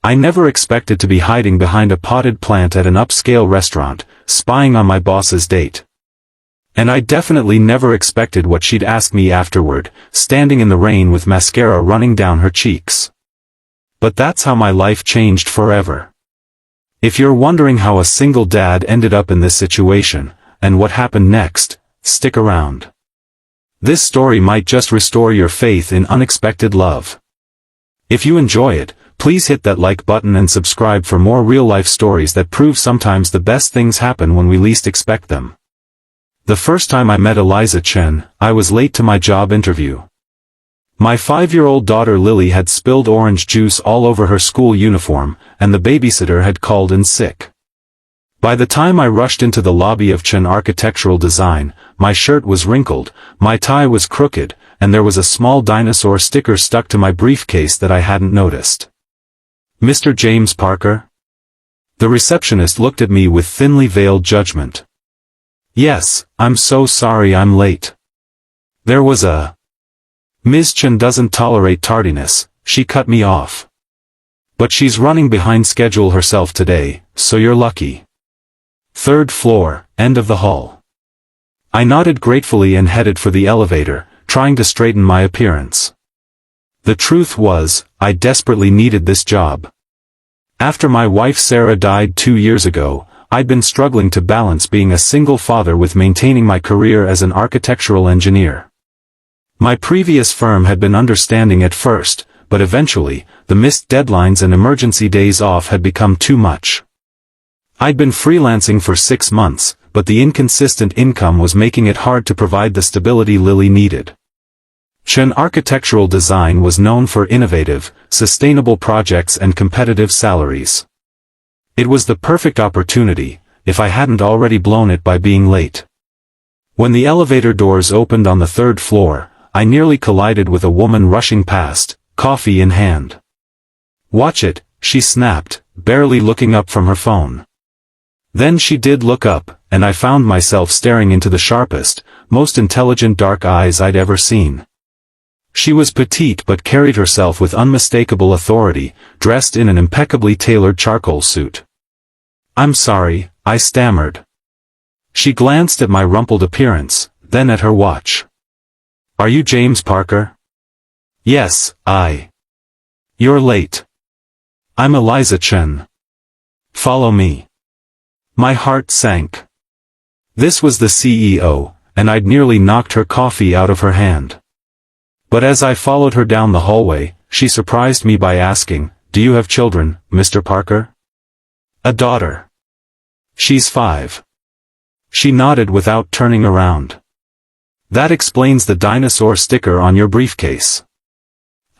I never expected to be hiding behind a potted plant at an upscale restaurant, spying on my boss's date. And I definitely never expected what she'd ask me afterward, standing in the rain with mascara running down her cheeks. But that's how my life changed forever. If you're wondering how a single dad ended up in this situation, and what happened next, stick around. This story might just restore your faith in unexpected love. If you enjoy it, please hit that like button and subscribe for more real-life stories that prove sometimes the best things happen when we least expect them. The first time I met Eliza Chen, I was late to my job interview. My 5-year-old daughter Lily had spilled orange juice all over her school uniform, and the babysitter had called in sick. By the time I rushed into the lobby of Chen Architectural Design, my shirt was wrinkled, my tie was crooked, and there was a small dinosaur sticker stuck to my briefcase that I hadn't noticed. "Mr. James Parker?" The receptionist looked at me with thinly veiled judgment. "Yes, I'm so sorry I'm late." There was a... "Ms. Chen doesn't tolerate tardiness," she cut me off. "But she's running behind schedule herself today, so you're lucky." 3rd floor, end of the hall. I nodded gratefully and headed for the elevator, trying to straighten my appearance. The truth was, I desperately needed this job. After my wife Sarah died 2 years ago, I'd been struggling to balance being a single father with maintaining my career as an architectural engineer. My previous firm had been understanding at first, but eventually, the missed deadlines and emergency days off had become too much. I'd been freelancing for 6 months, but the inconsistent income was making it hard to provide the stability Lily needed. Chen Architectural Design was known for innovative, sustainable projects and competitive salaries. It was the perfect opportunity, if I hadn't already blown it by being late. When the elevator doors opened on the 3rd floor, I nearly collided with a woman rushing past, coffee in hand. "Watch it," she snapped, barely looking up from her phone. Then she did look up, and I found myself staring into the sharpest, most intelligent dark eyes I'd ever seen. She was petite but carried herself with unmistakable authority, dressed in an impeccably tailored charcoal suit. "I'm sorry," I stammered. She glanced at my rumpled appearance, then at her watch. "Are you James Parker?" "Yes, You're late." "I'm Eliza Chen." "Follow me." My heart sank. This was the CEO, and I'd nearly knocked her coffee out of her hand. But as I followed her down the hallway, she surprised me by asking, "Do you have children, Mr. Parker?" "A daughter. She's 5. She nodded without turning around. "That explains the dinosaur sticker on your briefcase."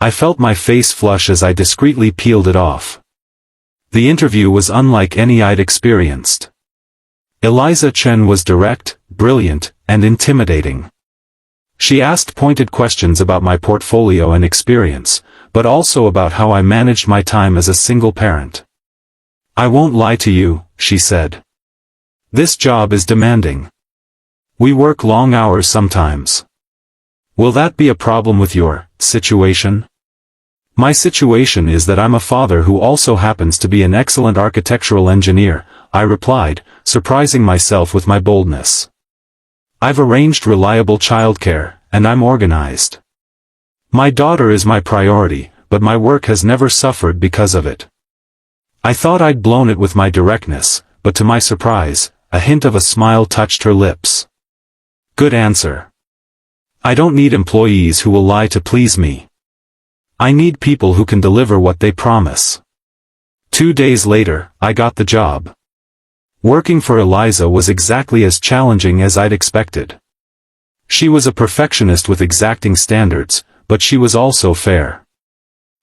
I felt my face flush as I discreetly peeled it off. The interview was unlike any I'd experienced. Eliza Chen was direct, brilliant, and intimidating. She asked pointed questions about my portfolio and experience, but also about how I managed my time as a single parent. "I won't lie to you," she said. "This job is demanding. We work long hours sometimes. Will that be a problem with your situation?" "My situation is that I'm a father who also happens to be an excellent architectural engineer," I replied, surprising myself with my boldness. "I've arranged reliable childcare, and I'm organized. My daughter is my priority, but my work has never suffered because of it." I thought I'd blown it with my directness, but to my surprise, a hint of a smile touched her lips. "Good answer. I don't need employees who will lie to please me. I need people who can deliver what they promise." 2 days later, I got the job. Working for Eliza was exactly as challenging as I'd expected. She was a perfectionist with exacting standards, but she was also fair.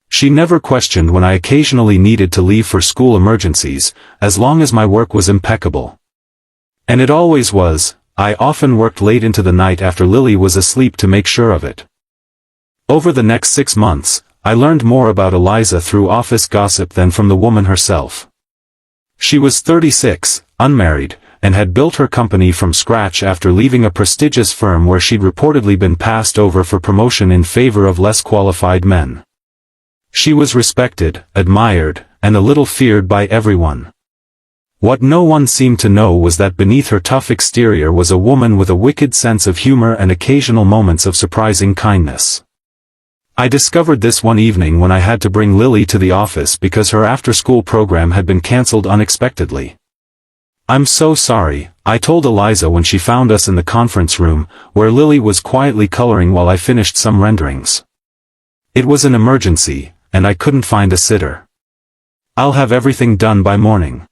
She never questioned when I occasionally needed to leave for school emergencies, as long as my work was impeccable. And it always was. I often worked late into the night after Lily was asleep to make sure of it. Over the next 6 months, I learned more about Eliza through office gossip than from the woman herself. She was 36, unmarried, and had built her company from scratch after leaving a prestigious firm where she'd reportedly been passed over for promotion in favor of less qualified men. She was respected, admired, and a little feared by everyone. What no one seemed to know was that beneath her tough exterior was a woman with a wicked sense of humor and occasional moments of surprising kindness. I discovered this one evening when I had to bring Lily to the office because her after-school program had been cancelled unexpectedly. "I'm so sorry," I told Eliza when she found us in the conference room, where Lily was quietly coloring while I finished some renderings. "It was an emergency, and I couldn't find a sitter. I'll have everything done by morning."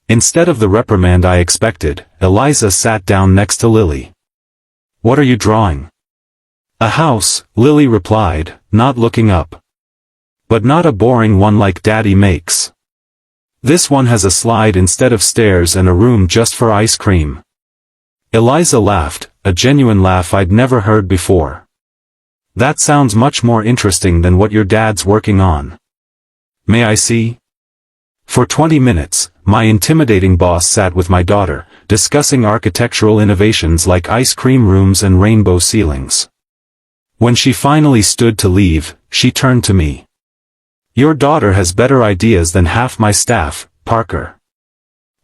Instead of the reprimand I expected, Eliza sat down next to Lily. "What are you drawing?" "A house," Lily replied, not looking up. "But not a boring one like Daddy makes. This one has a slide instead of stairs and a room just for ice cream." Eliza laughed, a genuine laugh I'd never heard before. "That sounds much more interesting than what your dad's working on. May I see?" For 20 minutes, my intimidating boss sat with my daughter, discussing architectural innovations like ice cream rooms and rainbow ceilings. When she finally stood to leave, she turned to me. "Your daughter has better ideas than half my staff, Parker.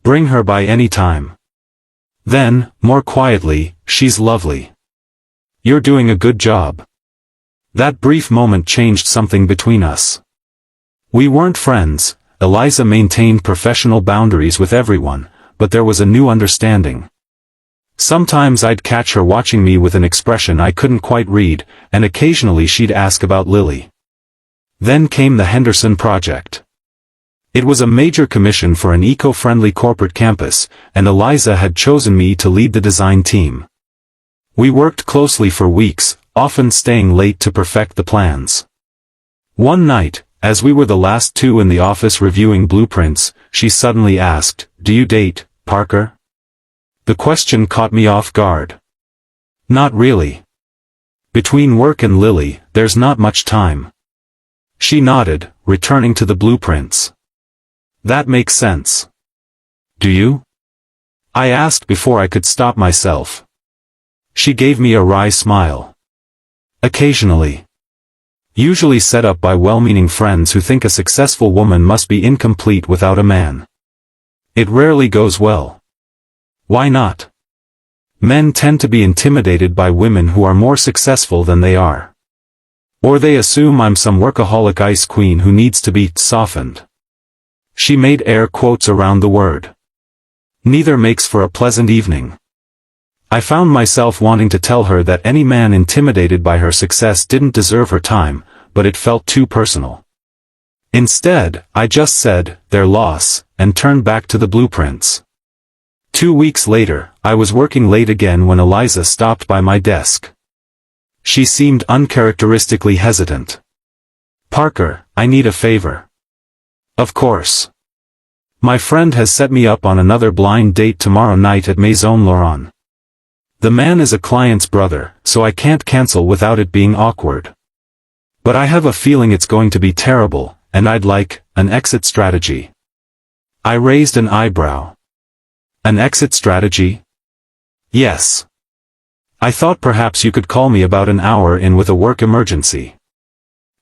Bring her by any time." Then, more quietly, "She's lovely. You're doing a good job." That brief moment changed something between us. We weren't friends. Eliza maintained professional boundaries with everyone, but there was a new understanding. Sometimes I'd catch her watching me with an expression I couldn't quite read, and occasionally she'd ask about Lily. Then came the Henderson project. It was a major commission for an eco-friendly corporate campus, and Eliza had chosen me to lead the design team. We worked closely for weeks, often staying late to perfect the plans. One night, as we were the last two in the office reviewing blueprints, she suddenly asked, "Do you date, Parker?" The question caught me off guard. "Not really. Between work and Lily, there's not much time." She nodded, returning to the blueprints. "That makes sense. Do you?" I asked before I could stop myself. She gave me a wry smile. "Occasionally. Usually set up by well-meaning friends who think a successful woman must be incomplete without a man. It rarely goes well." "Why not?" "Men tend to be intimidated by women who are more successful than they are. Or they assume I'm some workaholic ice queen who needs to be softened." She made air quotes around the word. "Neither makes for a pleasant evening." I found myself wanting to tell her that any man intimidated by her success didn't deserve her time, but it felt too personal. Instead, I just said, "Their loss," and turned back to the blueprints. 2 weeks later, I was working late again when Eliza stopped by my desk. She seemed uncharacteristically hesitant. "Parker, I need a favor." "Of course. My friend has set me up on another blind date tomorrow night at Maison Laurent. The man is a client's brother, so I can't cancel without it being awkward. But I have a feeling it's going to be terrible, and I'd like an exit strategy." I raised an eyebrow. "An exit strategy?" "Yes. I thought perhaps you could call me about an hour in with a work emergency.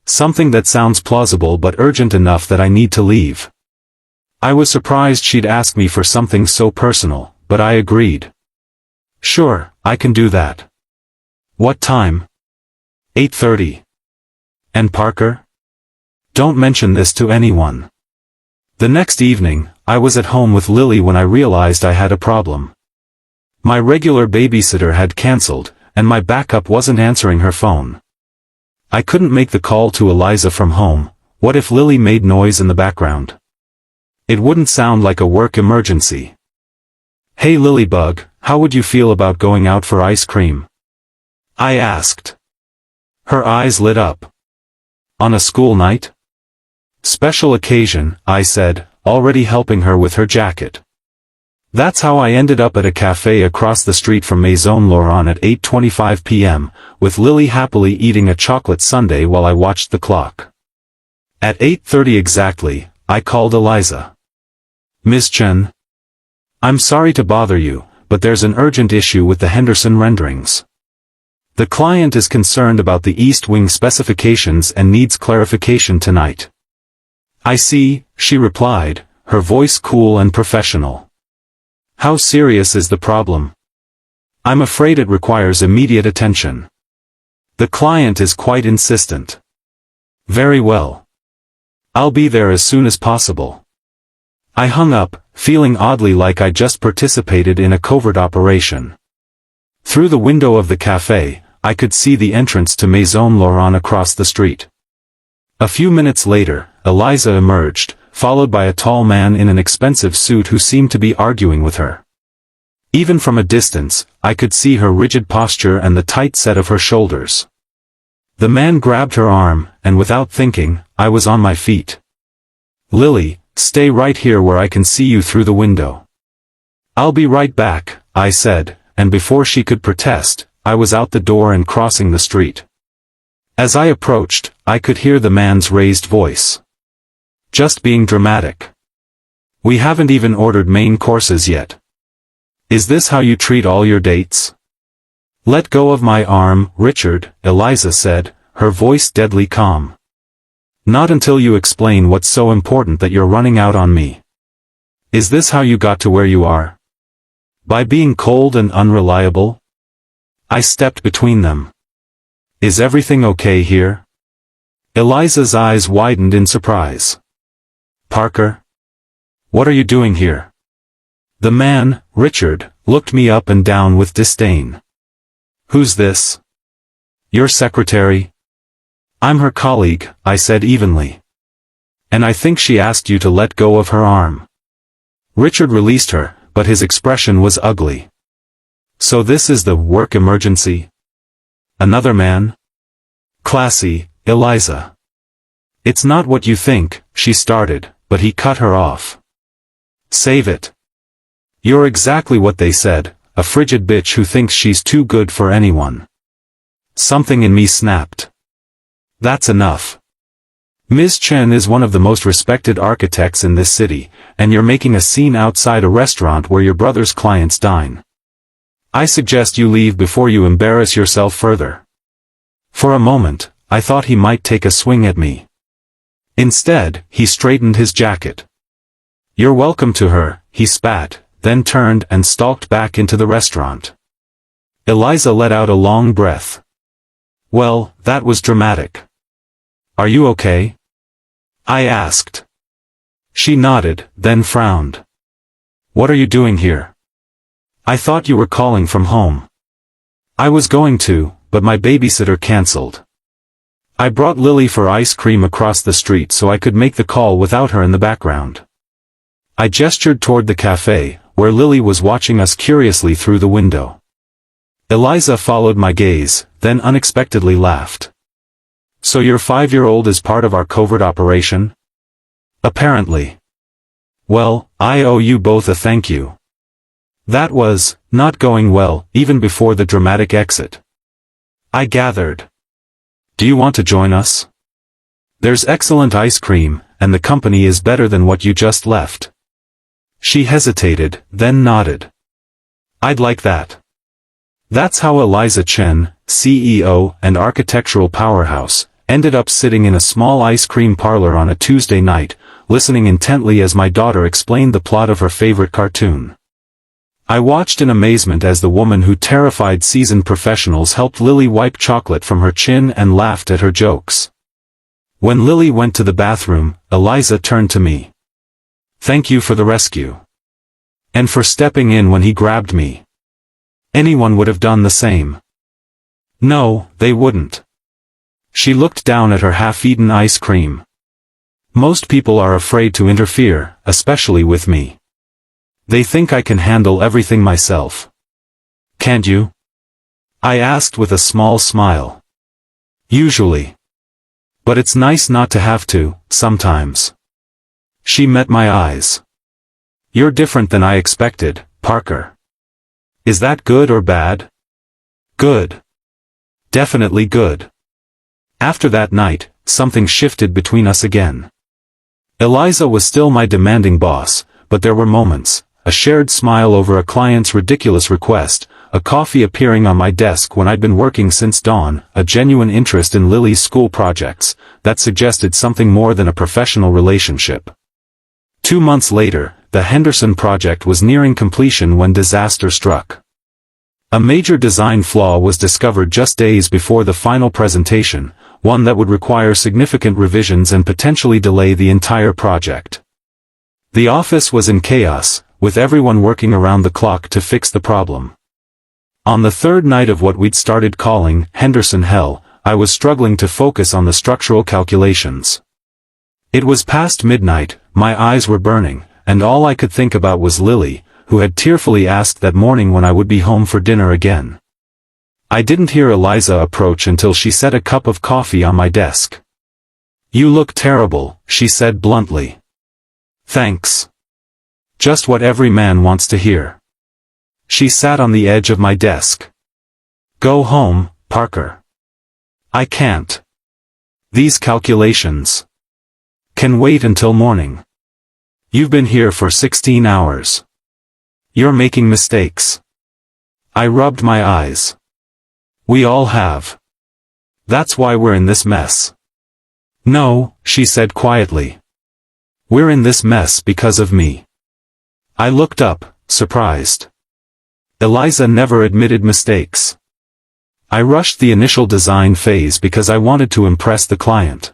Something that sounds plausible but urgent enough that I need to leave." I was surprised she'd ask me for something so personal, but I agreed. "Sure, I can do that." "What time?" 8:30. "And Parker?" "Don't mention this to anyone." The next evening, I was at home with Lily when I realized I had a problem. My regular babysitter had cancelled, and my backup wasn't answering her phone. I couldn't make the call to Eliza from home. What if Lily made noise in the background? It wouldn't sound like a work emergency. "Hey Lilybug, how would you feel about going out for ice cream?" I asked. Her eyes lit up. "On a school night?" "Special occasion," I said, already helping her with her jacket. That's how I ended up at a cafe across the street from Maison Laurent at 8:25 p.m., with Lily happily eating a chocolate sundae while I watched the clock. At 8:30 exactly, I called Eliza. "Miss Chen? I'm sorry to bother you, but there's an urgent issue with the Henderson renderings. The client is concerned about the East Wing specifications and needs clarification tonight." I see, she replied, her voice cool and professional. How serious is the problem? I'm afraid it requires immediate attention. The client is quite insistent. Very well. I'll be there as soon as possible. I hung up, feeling oddly like I just participated in a covert operation. Through the window of the cafe, I could see the entrance to Maison Laurent across the street. A few minutes later, Eliza emerged, followed by a tall man in an expensive suit who seemed to be arguing with her. Even from a distance, I could see her rigid posture and the tight set of her shoulders. The man grabbed her arm, and without thinking, I was on my feet. Lily, stay right here where I can see you through the window. I'll be right back, I said, and before she could protest, I was out the door and crossing the street. As I approached, I could hear the man's raised voice. Just being dramatic. We haven't even ordered main courses yet. Is this how you treat all your dates? Let go of my arm, Richard, Eliza said, her voice deadly calm. Not until you explain what's so important that you're running out on me. Is this how you got to where you are? By being cold and unreliable? I stepped between them. Is everything okay here? Eliza's eyes widened in surprise. Parker? What are you doing here? The man, Richard, looked me up and down with disdain. Who's this? Your secretary? I'm her colleague, I said evenly. And I think she asked you to let go of her arm. Richard released her, but his expression was ugly. So this is the work emergency? Another man? Classy, Eliza. It's not what you think, she started, but he cut her off. Save it. You're exactly what they said, a frigid bitch who thinks she's too good for anyone. Something in me snapped. That's enough. Ms. Chen is one of the most respected architects in this city, and you're making a scene outside a restaurant where your brother's clients dine. I suggest you leave before you embarrass yourself further. For a moment, I thought he might take a swing at me. Instead, he straightened his jacket. You're welcome to her, he spat, then turned and stalked back into the restaurant. Eliza let out a long breath. Well, that was dramatic. Are you okay? I asked. She nodded, then frowned. What are you doing here? I thought you were calling from home. I was going to, but my babysitter canceled. I brought Lily for ice cream across the street so I could make the call without her in the background. I gestured toward the cafe, where Lily was watching us curiously through the window. Eliza followed my gaze, then unexpectedly laughed. So your 5-year-old is part of our covert operation? Apparently. Well, I owe you both a thank you. That was, not going well, even before the dramatic exit. I gathered. Do you want to join us? There's excellent ice cream, and the company is better than what you just left. She hesitated, then nodded. I'd like that. That's how Eliza Chen, CEO and architectural powerhouse, ended up sitting in a small ice cream parlor on a Tuesday night, listening intently as my daughter explained the plot of her favorite cartoon. I watched in amazement as the woman who terrified seasoned professionals helped Lily wipe chocolate from her chin and laughed at her jokes. When Lily went to the bathroom, Eliza turned to me. Thank you for the rescue. And for stepping in when he grabbed me. Anyone would have done the same. No, they wouldn't. She looked down at her half-eaten ice cream. Most people are afraid to interfere, especially with me. They think I can handle everything myself. Can't you? I asked with a small smile. Usually. But it's nice not to have to, sometimes. She met my eyes. You're different than I expected, Parker. Is that good or bad? Good. Definitely good. After that night, something shifted between us again. Eliza was still my demanding boss, but there were moments, a shared smile over a client's ridiculous request, a coffee appearing on my desk when I'd been working since dawn, a genuine interest in Lily's school projects, that suggested something more than a professional relationship. 2 months later, the Henderson project was nearing completion when disaster struck. A major design flaw was discovered just days before the final presentation, one that would require significant revisions and potentially delay the entire project. The office was in chaos, with everyone working around the clock to fix the problem. On the third night of what we'd started calling Henderson Hell, I was struggling to focus on the structural calculations. It was past midnight, my eyes were burning, and all I could think about was Lily, who had tearfully asked that morning when I would be home for dinner again. I didn't hear Eliza approach until she set a cup of coffee on my desk. "You look terrible," she said bluntly. "Thanks. Just what every man wants to hear." She sat on the edge of my desk. "Go home, Parker." "I can't. These calculations can wait until morning. You've been here for 16 hours. You're making mistakes." I rubbed my eyes. "We all have. That's why we're in this mess." "No," she said quietly. "We're in this mess because of me." I looked up, surprised. Eliza never admitted mistakes. I rushed the initial design phase because I wanted to impress the client.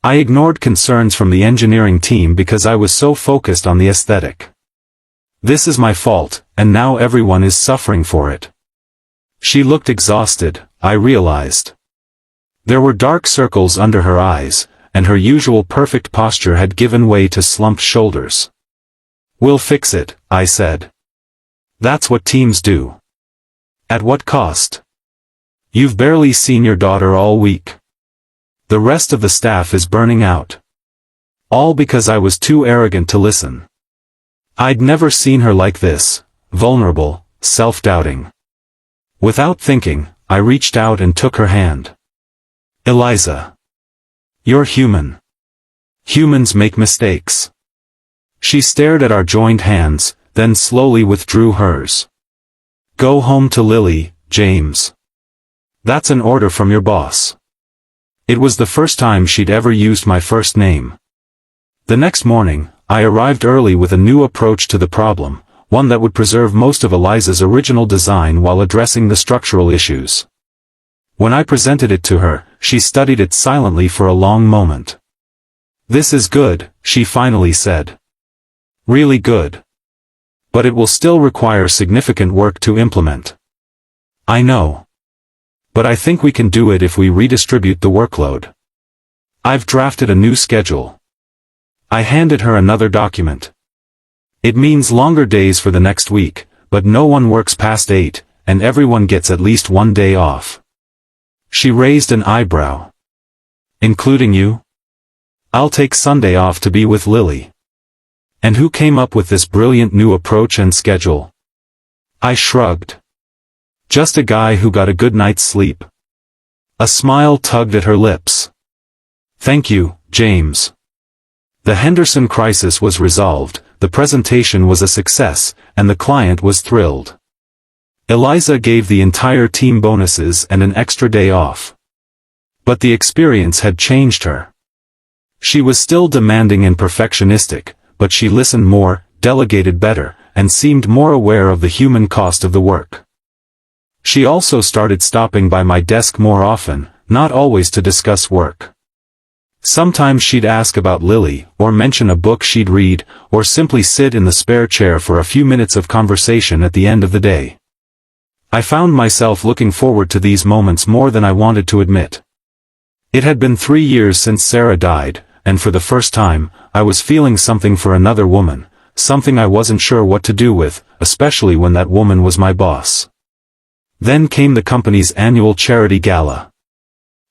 I ignored concerns from the engineering team because I was so focused on the aesthetic. "This is my fault, and now everyone is suffering for it." She looked exhausted, I realized. There were dark circles under her eyes, and her usual perfect posture had given way to slumped shoulders. "We'll fix it," I said. "That's what teams do." "At what cost? You've barely seen your daughter all week. The rest of the staff is burning out." All because I was too arrogant to listen. I'd never seen her like this, vulnerable, self-doubting. Without thinking, I reached out and took her hand. "Eliza. You're human. Humans make mistakes." She stared at our joined hands, then slowly withdrew hers. "Go home to Lily, James. That's an order from your boss." It was the first time she'd ever used my first name. The next morning, I arrived early with a new approach to the problem, one that would preserve most of Eliza's original design while addressing the structural issues. When I presented it to her, she studied it silently for a long moment. "This is good," she finally said. "Really good. But it will still require significant work to implement." "I know. But I think we can do it if we redistribute the workload. I've drafted a new schedule." I handed her another document. "It means longer days for the next week, but no one works past 8, and everyone gets at least 1 day off." She raised an eyebrow. "Including you?" "I'll take Sunday off to be with Lily." "And who came up with this brilliant new approach and schedule?" I shrugged. "Just a guy who got a good night's sleep." A smile tugged at her lips. "Thank you, James." The Henderson crisis was resolved, the presentation was a success, and the client was thrilled. Eliza gave the entire team bonuses and an extra day off. But the experience had changed her. She was still demanding and perfectionistic, but she listened more, delegated better, and seemed more aware of the human cost of the work. She also started stopping by my desk more often, not always to discuss work. Sometimes she'd ask about Lily, or mention a book she'd read, or simply sit in the spare chair for a few minutes of conversation at the end of the day. I found myself looking forward to these moments more than I wanted to admit. It had been 3 years since Sarah died, and for the first time, I was feeling something for another woman, something I wasn't sure what to do with, especially when that woman was my boss. Then came the company's annual charity gala.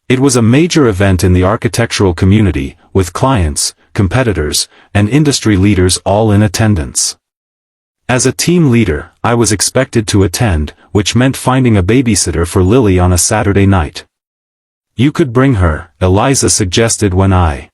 It was a major event in the architectural community, with clients, competitors, and industry leaders all in attendance. As a team leader, I was expected to attend, which meant finding a babysitter for Lily on a Saturday night. "You could bring her," Eliza suggested when I